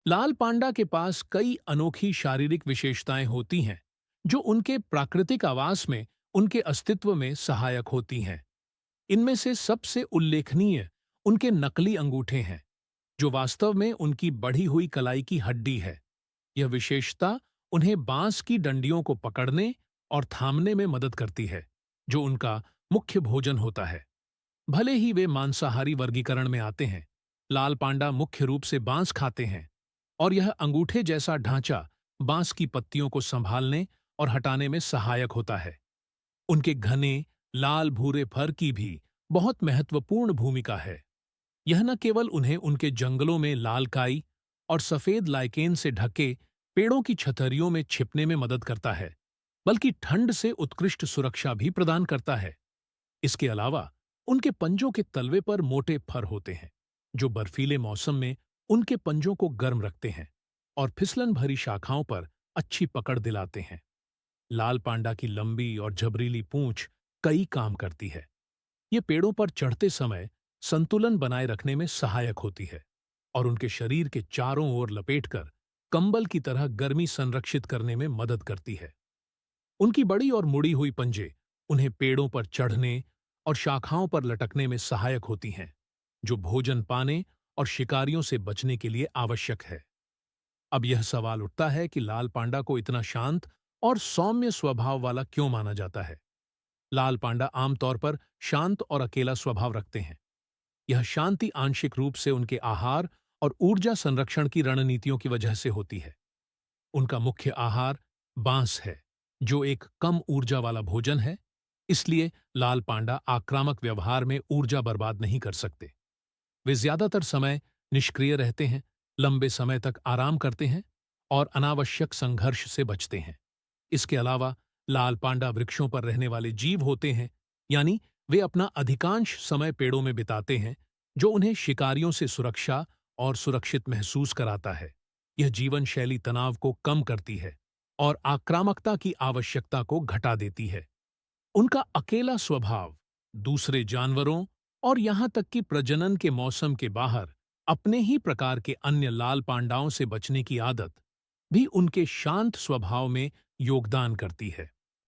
लाल पांडा के पास कई अनोखी शारीरिक विशेषताएं होती हैं जो उनके प्राकृतिक आवास में उनके अस्तित्व में सहायक होती हैं। इनमें से सबसे उल्लेखनीय उनके नकली अंगूठे हैं, जो वास्तव में उनकी बढ़ी हुई कलाई की हड्डी है। यह विशेषता उन्हें बांस की डंडियों को पकड़ने और थामने में मदद करती है, जो उनका मुख्य भोजन होता है। भले ही वे मांसाहारी वर्गीकरण में आते हैं, लाल पांडा मुख्य रूप से बांस खाते हैं और यह अंगूठे जैसा ढांचा बांस की पत्तियों को संभालने और हटाने में सहायक होता है। उनके घने लाल भूरे फर की भी बहुत महत्वपूर्ण भूमिका है। यह न केवल उन्हें उनके जंगलों में लाल काई और सफेद लाइकेन से ढके पेड़ों की छतरियों में छिपने में मदद करता है, बल्कि ठंड से उत्कृष्ट सुरक्षा भी प्रदान करता है। इसके अलावा उनके पंजों के तलवे पर मोटे फर होते हैं, जो बर्फीले मौसम में उनके पंजों को गर्म रखते हैं और फिसलन भरी शाखाओं पर अच्छी पकड़ दिलाते हैं। लाल पांडा की लंबी और झबरीली पूंछ कई काम करती है। ये पेड़ों पर चढ़ते समय संतुलन बनाए रखने में सहायक होती है और उनके शरीर के चारों ओर लपेटकर कंबल की तरह गर्मी संरक्षित करने में मदद करती है। उनकी बड़ी और मुड़ी हुई पंजे उन्हें पेड़ों पर चढ़ने और शाखाओं पर लटकने में सहायक होती हैं, जो भोजन पाने और शिकारियों से बचने के लिए आवश्यक है। अब यह सवाल उठता है कि लाल पांडा को इतना शांत और सौम्य स्वभाव वाला क्यों माना जाता है। लाल पांडा आमतौर पर शांत और अकेला स्वभाव रखते हैं। यह शांति आंशिक रूप से उनके आहार और ऊर्जा संरक्षण की रणनीतियों की वजह से होती है। उनका मुख्य आहार बांस है, जो एक कम ऊर्जा वाला भोजन है। इसलिए लाल पांडा आक्रामक व्यवहार में ऊर्जा बर्बाद नहीं कर सकते। वे ज्यादातर समय निष्क्रिय रहते हैं, लंबे समय तक आराम करते हैं और अनावश्यक संघर्ष से बचते हैं। इसके अलावा लाल पांडा वृक्षों पर रहने वाले जीव होते हैं, यानी वे अपना अधिकांश समय पेड़ों में बिताते हैं, जो उन्हें शिकारियों से सुरक्षा और सुरक्षित महसूस कराता है। यह जीवन शैली तनाव को कम करती है और आक्रामकता की आवश्यकता को घटा देती है। उनका अकेला स्वभाव दूसरे जानवरों और यहां तक कि प्रजनन के मौसम के बाहर अपने ही प्रकार के अन्य लाल पांडाओं से बचने की आदत भी उनके शांत स्वभाव में योगदान करती है।